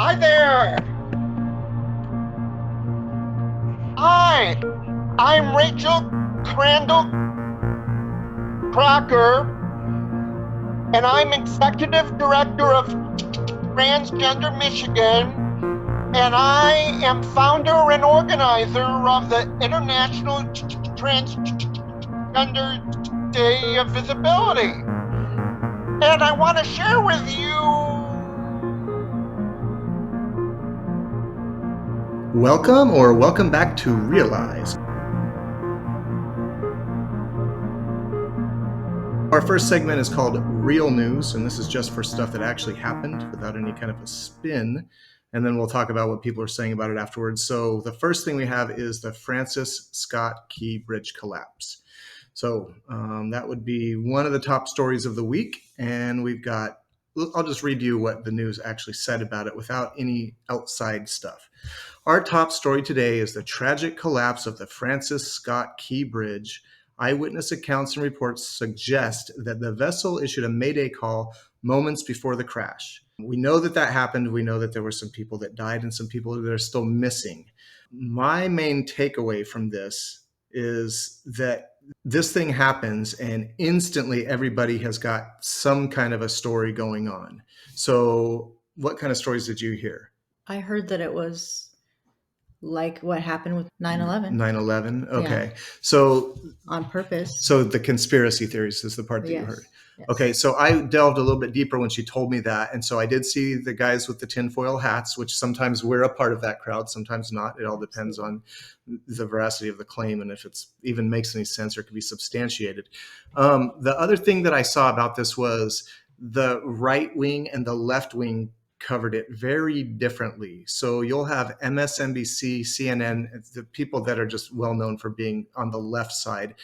Hi there! Hi! I'm Rachel Crandall Crocker, and I'm Executive Director of Transgender Michigan, and I am founder and organizer of the International Transgender Day of Visibility. And I want to share with you. Welcome back to Realize. Our first segment is called Real News, and this is just for stuff that actually happened without any kind of a spin. And then we'll talk about what people are saying about it afterwards. So the first thing we have is the Francis Scott Key Bridge collapse. So that would be one of the top stories of the week. And I'll just read you what the news actually said about it without any outside stuff. Our top story today is the tragic collapse of the Francis Scott Key Bridge. Eyewitness accounts and reports suggest that the vessel issued a mayday call moments before the crash. We know that happened. We know that there were some people that died and some people that are still missing. My main takeaway from this is that this thing happens and instantly everybody has got some kind of a story going on. So what kind of stories did you hear? I heard that it was like what happened with 9/11. 9/11. Okay. Yeah. So On purpose. So the conspiracy theories is the part that you heard. Yes. Okay, so I delved a little bit deeper when she told me that. And so I did see the guys with the tinfoil hats, which sometimes we're a part of that crowd, sometimes not. It all depends on the veracity of the claim and if it's even makes any sense or can be substantiated. The other thing that I saw about this was the right wing and the left wing covered it very differently. So you'll have MSNBC, CNN, the people that are just well known for being on the left side,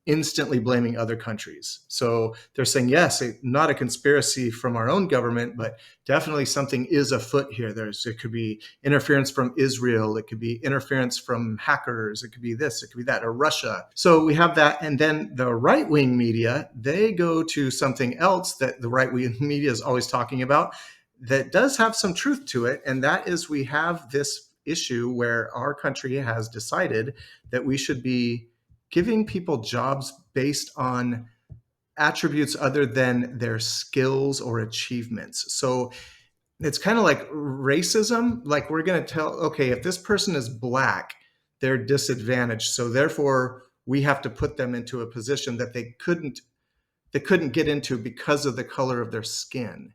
instantly blaming other countries. So they're saying, yes, not a conspiracy from our own government, but definitely something is afoot here. It could be interference from Israel. It could be interference from hackers. It could be this, it could be that, or Russia. So we have that. And then the right-wing media, they go to something else that the right-wing media is always talking about that does have some truth to it. And that is we have this issue where our country has decided that we should be giving people jobs based on attributes other than their skills or achievements. So it's kind of like racism. Like we're going to tell, okay, if this person is Black, they're disadvantaged. So therefore, we have to put them into a position that they couldn't get into because of the color of their skin.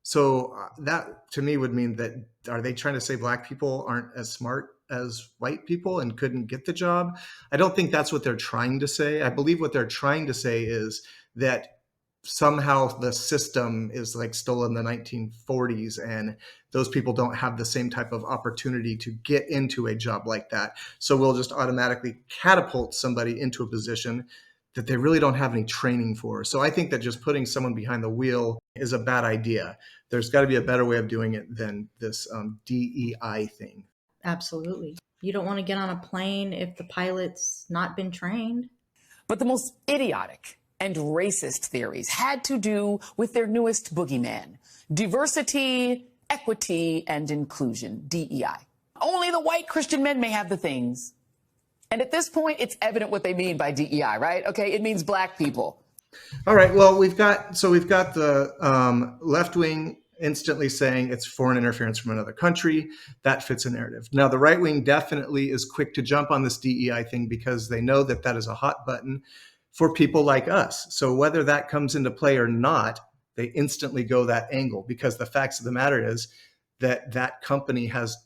So that to me would mean that, are they trying to say Black people aren't as smart as white people and couldn't get the job? I don't think that's what they're trying to say. I believe what they're trying to say is that somehow the system is like still in the 1940s and those people don't have the same type of opportunity to get into a job like that. So we'll just automatically catapult somebody into a position that they really don't have any training for. So I think that just putting someone behind the wheel is a bad idea. There's got to be a better way of doing it than this DEI thing. Absolutely. You don't want to get on a plane if the pilot's not been trained. But the most idiotic and racist theories had to do with their newest boogeyman: diversity, equity, and inclusion, DEI. Only the white Christian men may have the things. And at this point, it's evident what they mean by DEI, right? Okay, it means Black people. All right. Well, we've got the left wing instantly saying it's foreign interference from another country. That fits a narrative. Now, the right wing definitely is quick to jump on this DEI thing because they know that is a hot button for people like us. So whether that comes into play or not, they instantly go that angle because the facts of the matter is that company has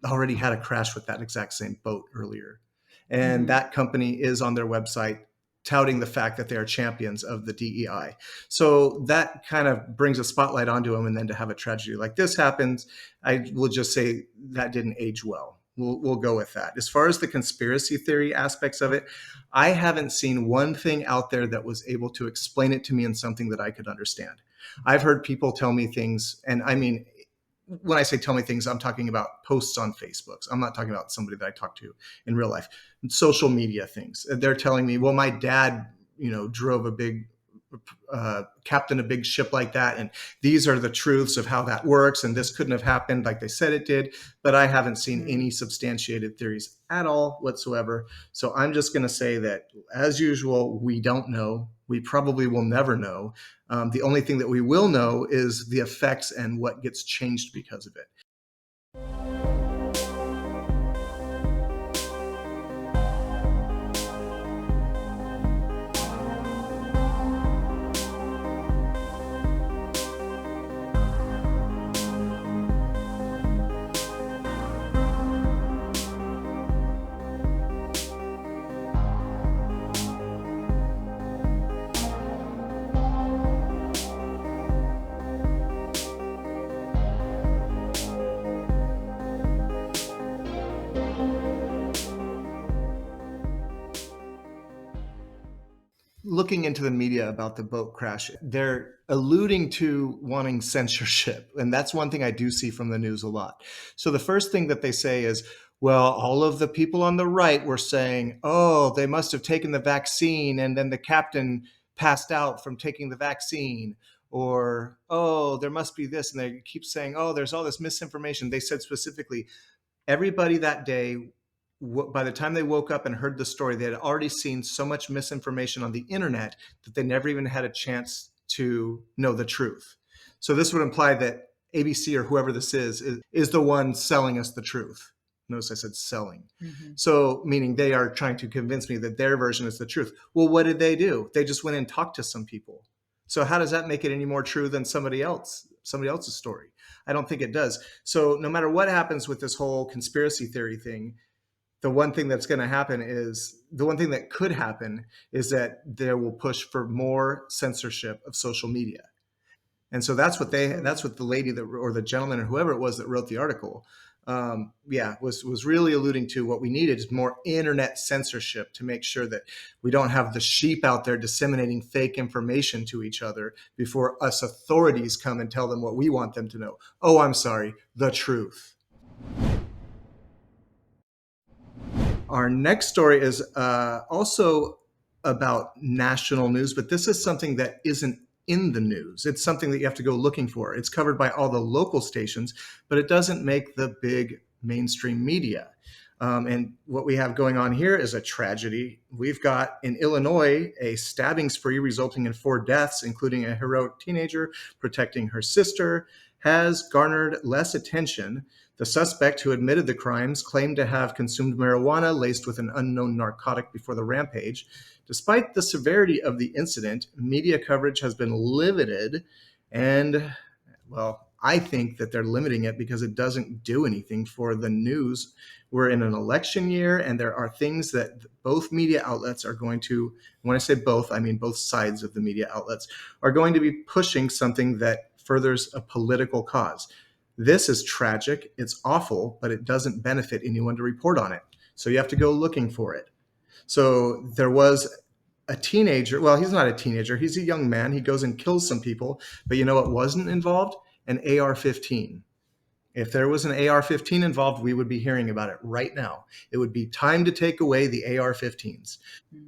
already had a crash with that exact same boat earlier. And that company is on their website touting the fact that they are champions of the DEI. So that kind of brings a spotlight onto them. And then to have a tragedy like this happens, I will just say that didn't age well. We'll go with that. As far as the conspiracy theory aspects of it, I haven't seen one thing out there that was able to explain it to me in something that I could understand. I've heard people tell me things, and I mean, when I say tell me things, I'm talking about posts on Facebook. I'm not talking about somebody that I talk to in real life. Social media things. They're telling me, well, my dad, drove a big captain a big ship like that, and these are the truths of how that works, and this couldn't have happened like they said it did. But I haven't seen any substantiated theories at all whatsoever. So I'm just going to say that, as usual, we don't know. We probably will never know. The only thing that we will know is the effects and what gets changed because of it. Looking into the media about the boat crash, they're alluding to wanting censorship. And that's one thing I do see from the news a lot. So the first thing that they say is, well, all of the people on the right were saying, oh, they must have taken the vaccine and then the captain passed out from taking the vaccine. Or, oh, there must be this. And they keep saying, oh, there's all this misinformation. They said specifically, everybody that day, by the time they woke up and heard the story, they had already seen so much misinformation on the internet that they never even had a chance to know the truth. So this would imply that ABC or whoever this is the one selling us the truth. Notice I said selling. So meaning they are trying to convince me that their version is the truth. Well, what did they do? They just went and talked to some people. So how does that make it any more true than somebody else's story? I don't think it does. So no matter what happens with this whole conspiracy theory thing, the one thing that could happen is that they will push for more censorship of social media. And so that's what the lady or the gentleman or whoever it was that wrote the article, was really alluding to. What we needed is more internet censorship to make sure that we don't have the sheep out there disseminating fake information to each other before us authorities come and tell them what we want them to know. Oh, I'm sorry, the truth. Our next story is also about national news, but this is something that isn't in the news. It's something that you have to go looking for. It's covered by all the local stations, but it doesn't make the big mainstream media. And what we have going on here is a tragedy. We've got in Illinois a stabbing spree resulting in 4 deaths, including a heroic teenager protecting her sister, has garnered less attention. The suspect, who admitted the crimes, claimed to have consumed marijuana laced with an unknown narcotic before the rampage. Despite the severity of the incident, media coverage has been limited, and, well, I think that they're limiting it because it doesn't do anything for the news. We're in an election year, and there are things that both media outlets are going to, when I say both, I mean both sides of the media outlets, are going to be pushing something that furthers a political cause. This is tragic, it's awful, but it doesn't benefit anyone to report on it. So you have to go looking for it. So there was a teenager, well, he's not a teenager, he's a young man. He goes and kills some people, but you know what wasn't involved? An AR-15. If there was an AR-15 involved, we would be hearing about it right now. It would be time to take away the AR-15s.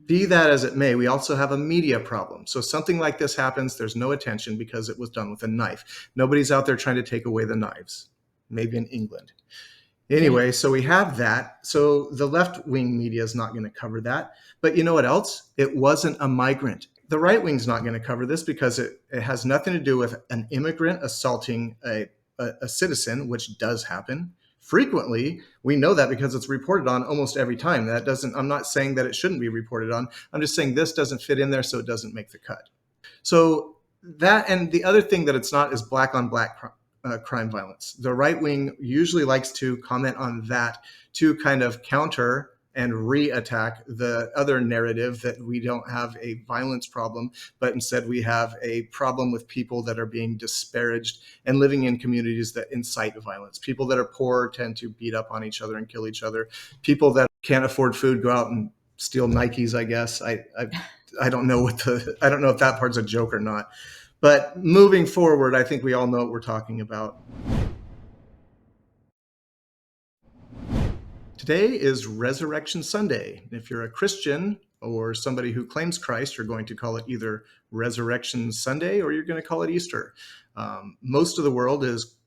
Be that as it may, we also have a media problem. So something like this happens, there's no attention because it was done with a knife. Nobody's out there trying to take away the knives. Maybe in England. Anyway, so we have that. So the left-wing media is not going to cover that. But you know what else? It wasn't a migrant. The right wing's not going to cover this because it has nothing to do with an immigrant assaulting a citizen, which does happen frequently. We know that because it's reported on almost every time. I'm not saying that it shouldn't be reported on. I'm just saying this doesn't fit in there, so it doesn't make the cut. So that, and the other thing that it's not is black on black crime violence. The right wing usually likes to comment on that to kind of counter and re-attack the other narrative that we don't have a violence problem, but instead we have a problem with people that are being disparaged and living in communities that incite violence. People that are poor tend to beat up on each other and kill each other. People that can't afford food go out and steal Nikes, I guess. I don't know I don't know if that part's a joke or not. But moving forward, I think we all know what we're talking about. Today is Resurrection Sunday. If you're a Christian, or somebody who claims Christ, you're going to call it either Resurrection Sunday or you're going to call it Easter. Most of the world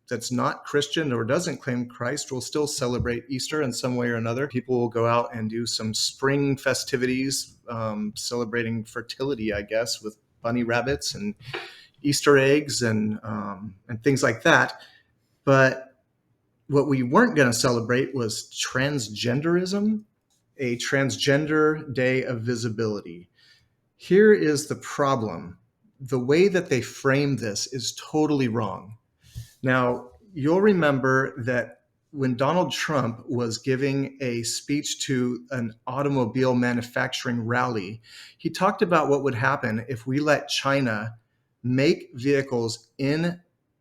that's not Christian or doesn't claim Christ will still celebrate Easter in some way or another. People will go out and do some spring festivities, celebrating fertility, I guess, with bunny rabbits and Easter eggs and things like that. But what we weren't going to celebrate was transgenderism, a Transgender Day of Visibility. Here is the problem. The way that they frame this is totally wrong. Now, you'll remember that when Donald Trump was giving a speech to an automobile manufacturing rally, he talked about what would happen if we let China make vehicles in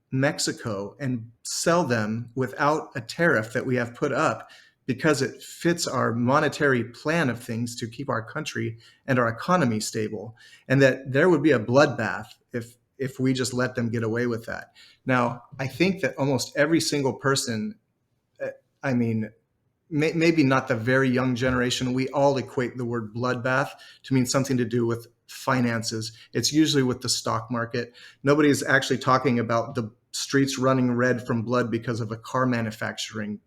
Mexico and sell them without a tariff that we have put up because it fits our monetary plan of things to keep our country and our economy stable, and that there would be a bloodbath if we just let them get away with that. Now, I think that almost every single person, I mean, maybe not the very young generation, we all equate the word bloodbath to mean something to do with finances. It's usually with the stock market. Nobody is actually talking about the streets running red from blood because of a car manufacturing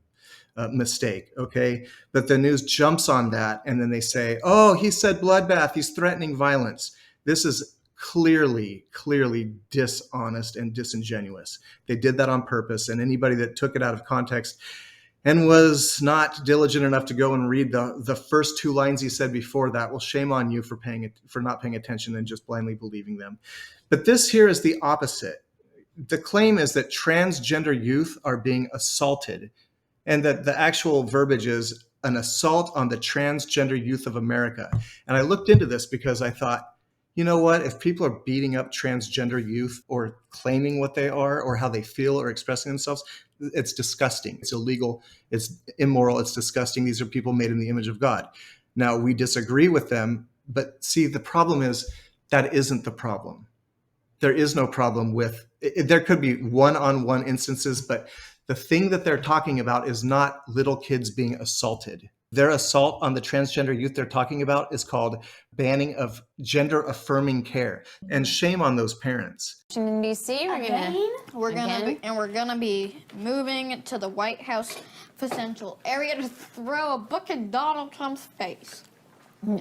mistake, okay? But the news jumps on that and then they say, oh, he said bloodbath, he's threatening violence. This is clearly dishonest and disingenuous. They did that on purpose, and anybody that took it out of context and was not diligent enough to go and read the first two lines he said before that, well, shame on you for not paying attention and just blindly believing them. But this here is the opposite. The claim is that transgender youth are being assaulted, and that the actual verbiage is an assault on the transgender youth of America. And I looked into this because I thought, you know what, if people are beating up transgender youth or claiming what they are or how they feel or expressing themselves, it's disgusting. It's illegal. It's immoral. It's disgusting. These are people made in the image of God. Now, we disagree with them, but see, the problem is that isn't the problem. There is no problem with it. There could be one-on-one instances, but the thing that they're talking about is not little kids being assaulted. Their assault on the transgender youth they're talking about is called banning of gender affirming care. And shame on those parents. Washington, D.C. We're gonna be moving to the White House potential area to throw a book in Donald Trump's face.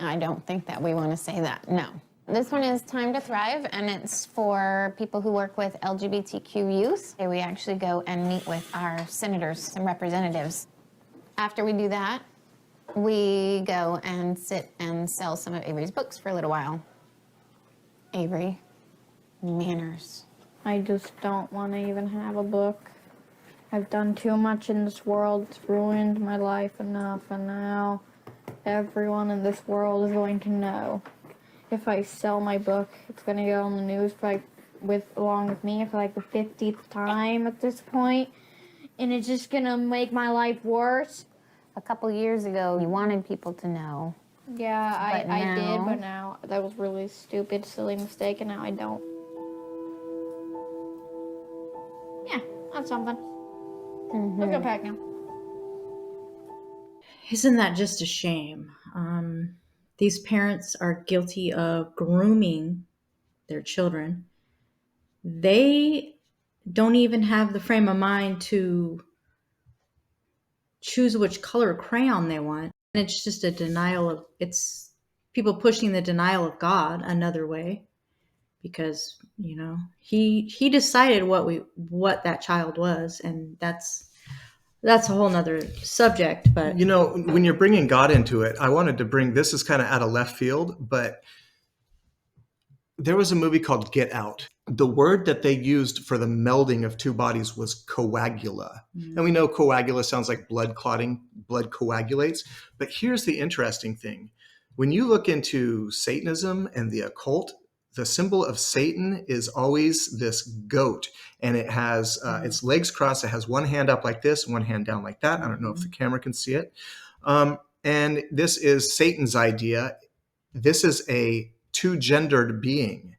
I don't think that we want to say that, no. This one is Time to Thrive, and it's for people who work with LGBTQ youth. We actually go and meet with our senators and representatives. After we do that, we go and sit and sell some of Avery's books for a little while. Avery, manners. I just don't want to even have a book. I've done too much in this world. It's ruined my life enough, and now everyone in this world is going to know. If I sell my book, it's going to go on the news along with me for like the 50th time at this point, and it's just going to make my life worse. A couple years ago, you wanted people to know. Yeah, I did, but now that was really stupid, silly mistake, and now I don't. Yeah, that's something. Let's go pack now. Isn't that just a shame? These parents are guilty of grooming their children. They don't even have the frame of mind to choose which color crayon they want. And it's just it's people pushing the denial of God another way, because, you know, he decided what that child was, and that's a whole nother subject. But you know, when you're bringing God into it, I wanted to bring, this is kind of out of left field, but there was a movie called Get Out. The word that they used for the melding of two bodies was coagula. And we know coagula sounds like blood clotting, blood coagulates. But here's the interesting thing. When you look into Satanism and the occult, the symbol of Satan is always this goat, and it has its legs crossed. It has one hand up like this, one hand down like that. I don't know if the camera can see it. And this is Satan's idea. This is a two-gendered being.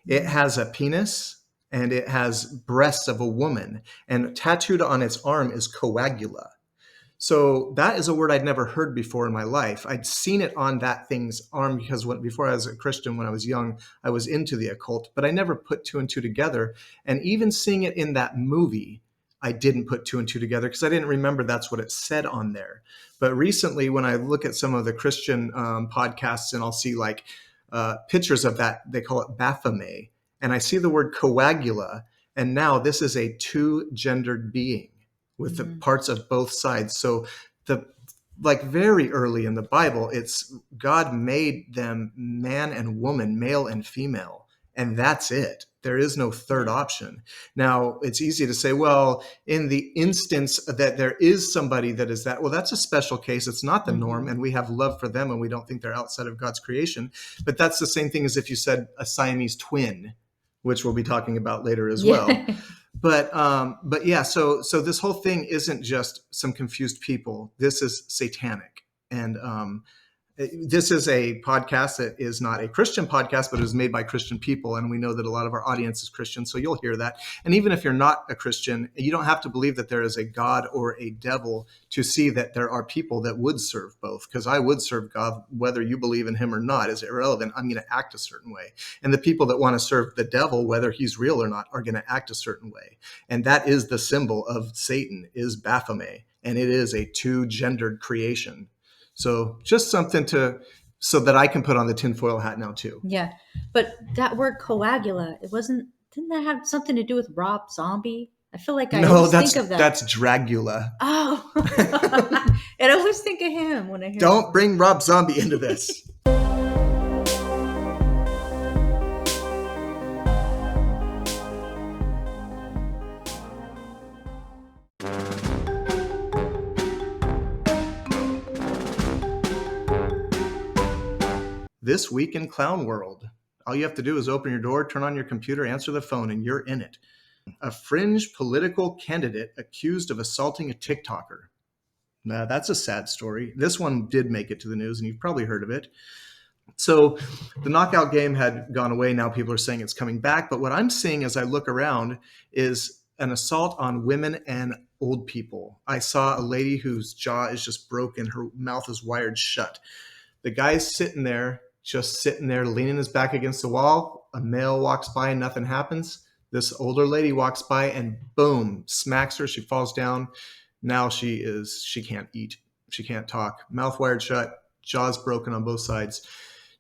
It has a penis and it has breasts of a woman, and tattooed on its arm is coagula. So that is a word I'd never heard before in my life. I'd seen it on that thing's arm because before I was a Christian, when I was young, I was into the occult, but I never put two and two together. And even seeing it in that movie, I didn't put two and two together because I didn't remember that's what it said on there. But recently, when I look at some of the Christian podcasts and I'll see like pictures of that, they call it Baphomet, and I see the word coagula, and now this is a two-gendered being with the parts of both sides. So like very early in the Bible, it's God made them man and woman, male and female, and that's it. There is no third option. Now, it's easy to say, well, in the instance that there is somebody that is that, well, that's a special case. It's not the norm, and we have love for them, and we don't think they're outside of God's creation. But that's the same thing as if you said a Siamese twin, which we'll be talking about later as well. But yeah, so this whole thing isn't just some confused people. This is satanic. And this is a podcast that is not a Christian podcast, but it was made by Christian people. And we know that a lot of our audience is Christian, so you'll hear that. And even if you're not a Christian, you don't have to believe that there is a God or a devil to see that there are people that would serve both. Because I would serve God, whether you believe in him or not is irrelevant. I'm going to act a certain way. And the people that want to serve the devil, whether he's real or not, are going to act a certain way. And that is the symbol of Satan, is Baphomet. And it is a two-gendered creation. So just something so that I can put on the tinfoil hat now too. Yeah. But that word coagula, didn't that have something to do with Rob Zombie? I feel like I always think of that. That's Dragula. Oh. And I always think of him when I hear Don't bring Rob Zombie into this. This week in Clown World. All you have to do is open your door, turn on your computer, answer the phone, and you're in it. A fringe political candidate accused of assaulting a TikToker. Now, that's a sad story. This one did make it to the news, and you've probably heard of it. So the knockout game had gone away. Now people are saying it's coming back. But what I'm seeing as I look around is an assault on women and old people. I saw a lady whose jaw is just broken. Her mouth is wired shut. The guy's sitting there, leaning his back against the wall. A male walks by and nothing happens. This older lady walks by and boom, smacks her. She falls down. Now she can't eat. She can't talk. Mouth wired shut, jaws broken on both sides.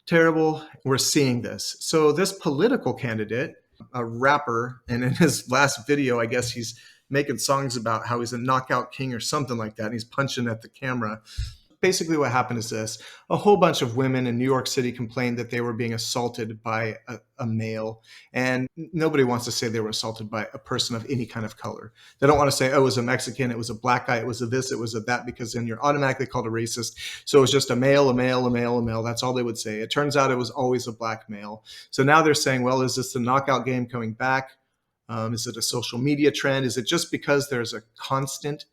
Terrible. We're seeing this. So this political candidate, a rapper, and in his last video, I guess he's making songs about how he's a knockout king or something like that. And he's punching at the camera. Basically what happened is this: a whole bunch of women in New York City complained that they were being assaulted by a male, and nobody wants to say they were assaulted by a person of any kind of color. They don't want to say, oh, it was a Mexican, it was a black guy, it was a this, it was a that, because then you're automatically called a racist. So it was just a male, a male, a male, a male. That's all they would say. It turns out it was always a black male. So now they're saying, well, is this the knockout game coming back? Is it a social media trend? Is it just because there's a constant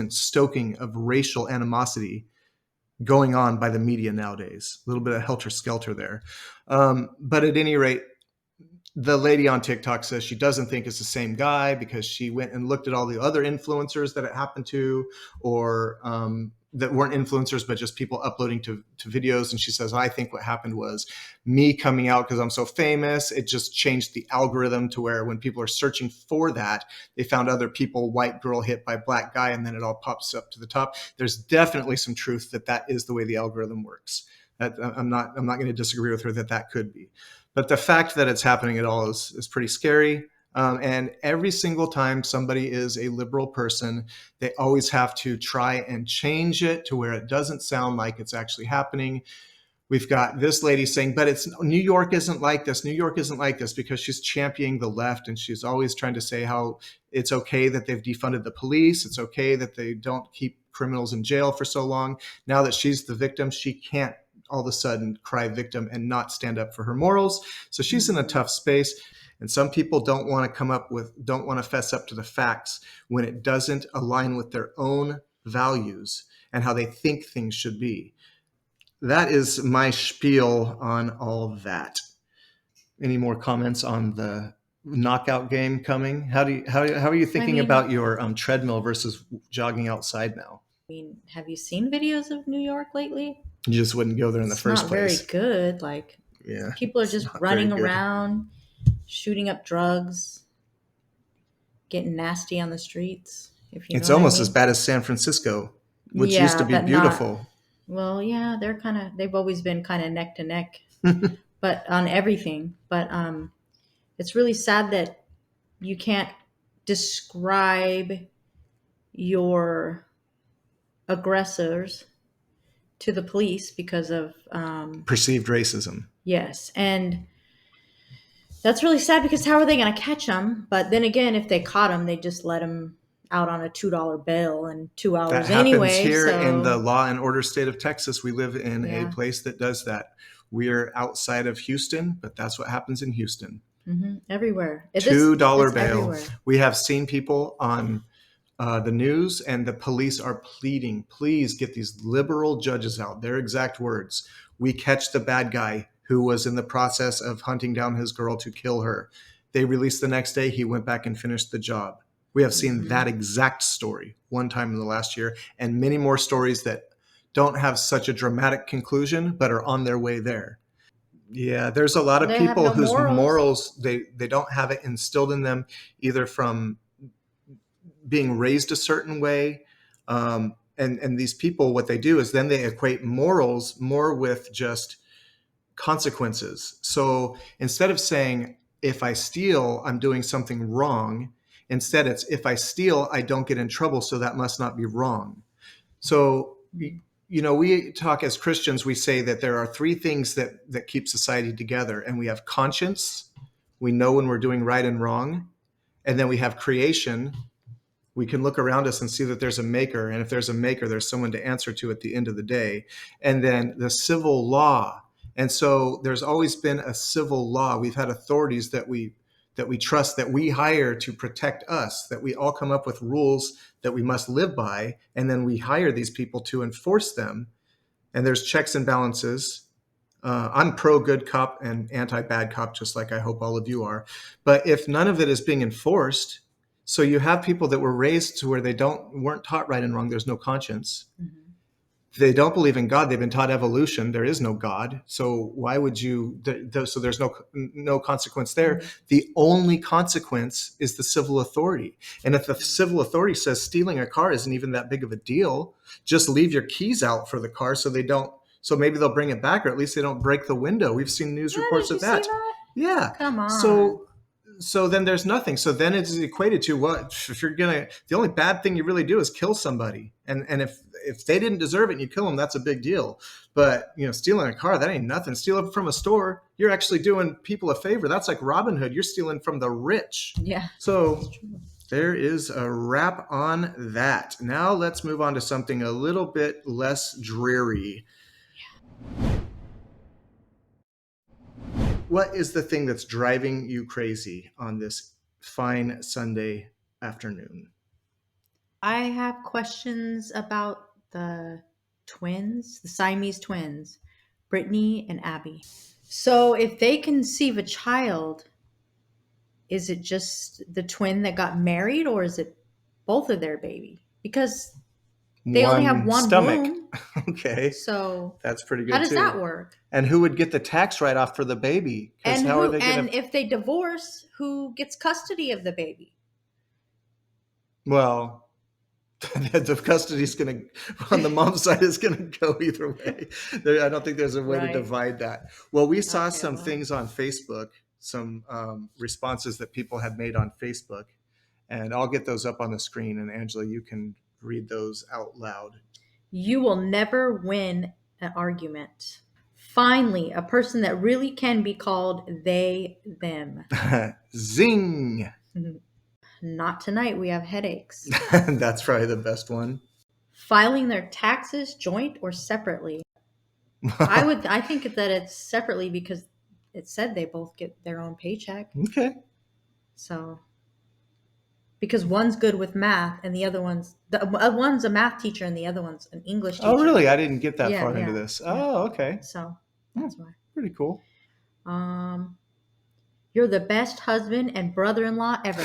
stoking of racial animosity going on by the media nowadays? A little bit of helter-skelter there. But at any rate, the lady on TikTok says she doesn't think it's the same guy because she went and looked at all the other influencers that it happened to, or that weren't influencers, but just people uploading to videos. And she says, I think what happened was me coming out because I'm so famous. It just changed the algorithm to where when people are searching for that, they found other people, white girl hit by black guy, and then it all pops up to the top. There's definitely some truth that is the way the algorithm works. I'm not going to disagree with her that could be. But the fact that it's happening at all is pretty scary. And every single time somebody is a liberal person, they always have to try and change it to where it doesn't sound like it's actually happening. We've got this lady saying, but New York isn't like this. New York isn't like this, because she's championing the left, and she's always trying to say how it's okay that they've defunded the police. It's okay that they don't keep criminals in jail for so long. Now that she's the victim, she can't all of a sudden cry victim and not stand up for her morals. So she's in a tough space. And some people don't want to fess up to the facts when it doesn't align with their own values and how they think things should be. That is my spiel on all that. Any more comments on the knockout game coming? How are you thinking mean- about your treadmill versus jogging outside now? I mean, have you seen videos of New York lately? You just wouldn't go there in the It's first not place. very good. Like, Yeah, people are it's just not running very good. around, shooting up drugs, getting nasty on the streets. If you know It's what I almost as mean. bad as San Francisco, which used to be but beautiful. Well, yeah, they've always been kind of neck to neck, but on everything. But it's really sad that you can't describe your aggressors to the police because of Perceived racism. yes, and that's really sad because how are they going to catch them? But then again, if they caught them, they just let them out on a $2 bail in 2 hours That happens anyway. here so, in the law and order state of Texas. We live in Yeah. a place that does that. We're outside of Houston, but that's what happens in Houston. everywhere. $2 it's bail. everywhere. We have seen people on the news, and the police are pleading, please get these liberal judges out. Their exact words: we catch the bad guy who was in the process of hunting down his girl to kill her. They released the next day. He went back and finished the job. We have seen that exact story one time in the last year, and many more stories that don't have such a dramatic conclusion, but are on their way there. Yeah, there's a lot of They have people no whose morals. they don't have it instilled in them, either from being raised a certain way. And these people, what they do is then they equate morals more with just consequences. So instead of saying, if I steal, I'm doing something wrong, instead it's, if I steal, I don't get in trouble, so that must not be wrong. So, we talk as Christians, we say that there are three things that keep society together. And we have conscience. We know when we're doing right and wrong. And then we have creation. We can look around us and see that there's a maker. And if there's a maker, there's someone to answer to at the end of the day. And then the civil law. And so there's always been a civil law. We've had authorities that we trust, that we hire to protect us, that we all come up with rules that we must live by. And then we hire these people to enforce them. And there's checks and balances. I'm pro good cop and anti bad cop, just like I hope all of you are. But if none of it is being enforced, so you have people that were raised to where they weren't taught right and wrong. There's no conscience. They don't believe in God. They've been taught evolution. There is no God. So why would you? So there's no consequence there. The only consequence is the civil authority. And if the civil authority says stealing a car isn't even that big of a deal, just leave your keys out for the car so they don't. So maybe they'll bring it back, or at least they don't break the window. We've seen news reports of that. Yeah. Come on. So then there's nothing. So then it's equated to what? If you're the only bad thing you really do is kill somebody. And if they didn't deserve it and you kill them, that's a big deal. But stealing a car, that ain't nothing. Stealing from a store, you're actually doing people a favor. That's like Robin Hood. You're stealing from the rich. Yeah. So there is a wrap on that. Now let's move on to something a little bit less dreary. What is the thing that's driving you crazy on this fine Sunday afternoon? I have questions about the twins, the Siamese twins, Brittany and Abby. So if they conceive a child, is it just the twin that got married, or is it both of their baby? Because they only have one stomach. womb. Okay. So that's pretty good. How does too. that work? And who would get the tax write-off for the baby? And how are they gonna... and if they divorce, who gets custody of the baby? Well, the custody is going to, on the mom's side, is going to go either way. I don't think there's a way to divide that. Well, we saw some things on Facebook, some responses that people had made on Facebook, and I'll get those up on the screen. And Angela, you can read those out loud. You will never win an argument. Finally, a person that really can be called they, them. Zing! Not tonight. We have headaches. That's probably the best one. Filing their taxes joint or separately. I think that it's separately because it said they both get their own paycheck. Okay. So, because one's good with math and the other one's a math teacher and the other one's an English teacher. Oh, really? I didn't get that far into this. Yeah. Oh, okay. So that's why. Pretty cool. You're the best husband and brother-in-law ever.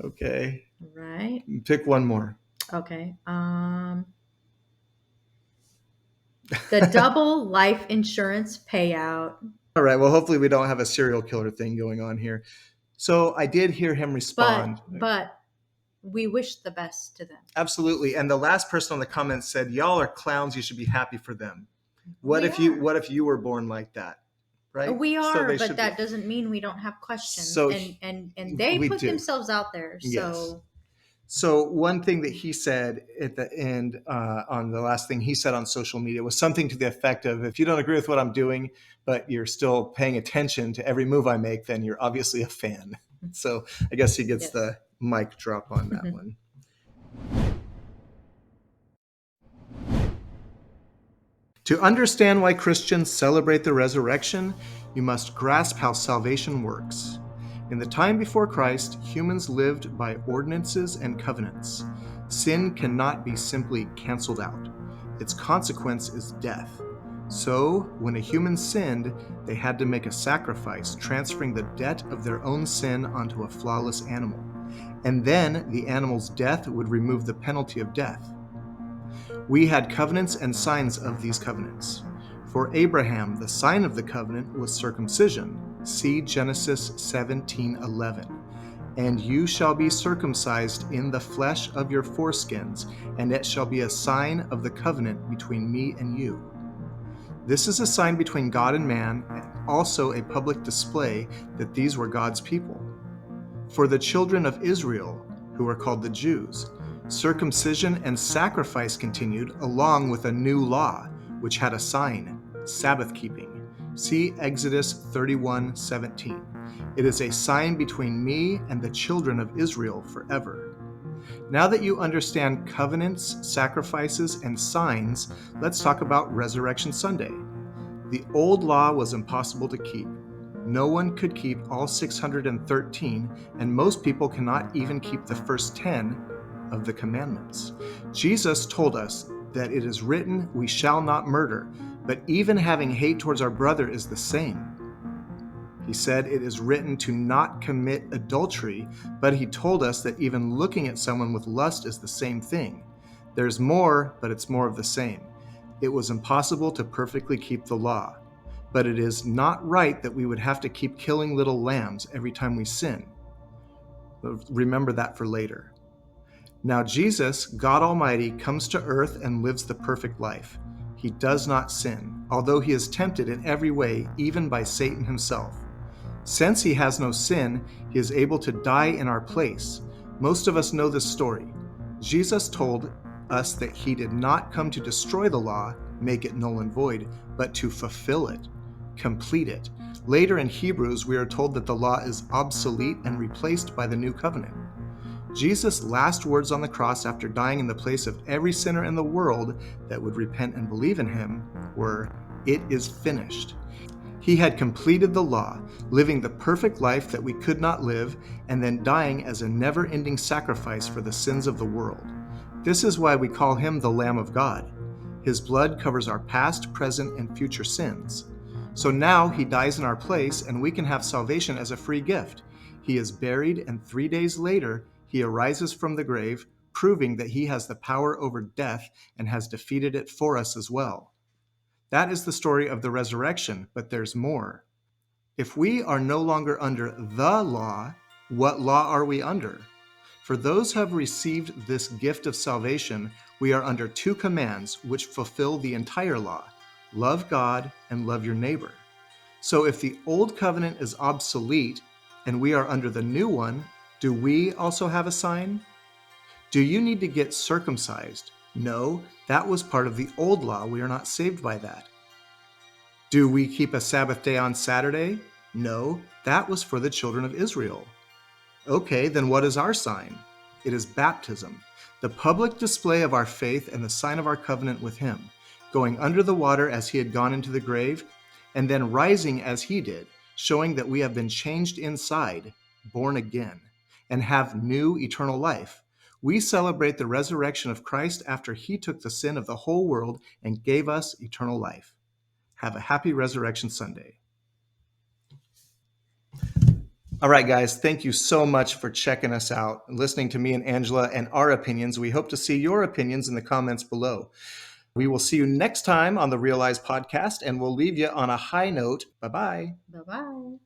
Okay. Right? Pick one more. Okay. The double life insurance payout. All right. Well, hopefully we don't have a serial killer thing going on here. So I did hear him respond. But we wish the best to them. Absolutely. And the last person on the comments said, "Y'all are clowns. You should be happy for them." What if you were born like that? Right? We So are, they but should that be. doesn't mean we don't have questions. So and they we put do. themselves out there. Yes. So So one thing that he said at the end, on the last thing he said on social media, was something to the effect of, "If you don't agree with what I'm doing, but you're still paying attention to every move I make, then you're obviously a fan." So I guess he gets Yes. the mic drop on that one. To understand why Christians celebrate the resurrection, you must grasp how salvation works. In the time before Christ, humans lived by ordinances and covenants. Sin cannot be simply canceled out. Its consequence is death. So, when a human sinned, they had to make a sacrifice, transferring the debt of their own sin onto a flawless animal. And then the animal's death would remove the penalty of death. We had covenants and signs of these covenants. For Abraham, the sign of the covenant was circumcision. See Genesis 17:11. And you shall be circumcised in the flesh of your foreskins, and it shall be a sign of the covenant between me and you. This is a sign between God and man, and also a public display that these were God's people. For the children of Israel, who are called the Jews, circumcision and sacrifice continued along with a new law, which had a sign, Sabbath keeping. See Exodus 31:17. It is a sign between me and the children of Israel forever. Now that you understand covenants, sacrifices, and signs, let's talk about Resurrection Sunday. The old law was impossible to keep. No one could keep all 613, and most people cannot even keep the first 10 of the commandments. Jesus told us that it is written, "We shall not murder," but even having hate towards our brother is the same. He said it is written to not commit adultery, but he told us that even looking at someone with lust is the same thing. There's more, but it's more of the same. It was impossible to perfectly keep the law, but it is not right that we would have to keep killing little lambs every time we sin. Remember that for later. Now Jesus, God Almighty, comes to earth and lives the perfect life. He does not sin, although he is tempted in every way, even by Satan himself. Since he has no sin, he is able to die in our place. Most of us know this story. Jesus told us that he did not come to destroy the law, make it null and void, but to fulfill it, complete it. Later in Hebrews, we are told that the law is obsolete and replaced by the new covenant. Jesus' last words on the cross after dying in the place of every sinner in the world that would repent and believe in him were, "It is finished." He had completed the law, living the perfect life that we could not live, and then dying as a never-ending sacrifice for the sins of the world. This is why we call him the Lamb of God. His blood covers our past, present, and future sins. So now he dies in our place, and we can have salvation as a free gift. He is buried, and 3 days later, he arises from the grave, proving that he has the power over death and has defeated it for us as well. That is the story of the resurrection, but there's more. If we are no longer under the law, what law are we under? For those who have received this gift of salvation, we are under two commands which fulfill the entire law: love God and love your neighbor. So if the old covenant is obsolete and we are under the new one, do we also have a sign? Do you need to get circumcised? No, that was part of the old law. We are not saved by that. Do we keep a Sabbath day on Saturday? No, that was for the children of Israel. Okay, then what is our sign? It is baptism, the public display of our faith and the sign of our covenant with him, going under the water as he had gone into the grave, and then rising as he did, showing that we have been changed inside, born again, and have new eternal life. We celebrate the resurrection of Christ after he took the sin of the whole world and gave us eternal life. Have a happy Resurrection Sunday. All right, guys, thank you so much for checking us out and listening to me and Angela and our opinions. We hope to see your opinions in the comments below. We will see you next time on the Realize podcast, and we'll leave you on a high note. Bye-bye. Bye-bye.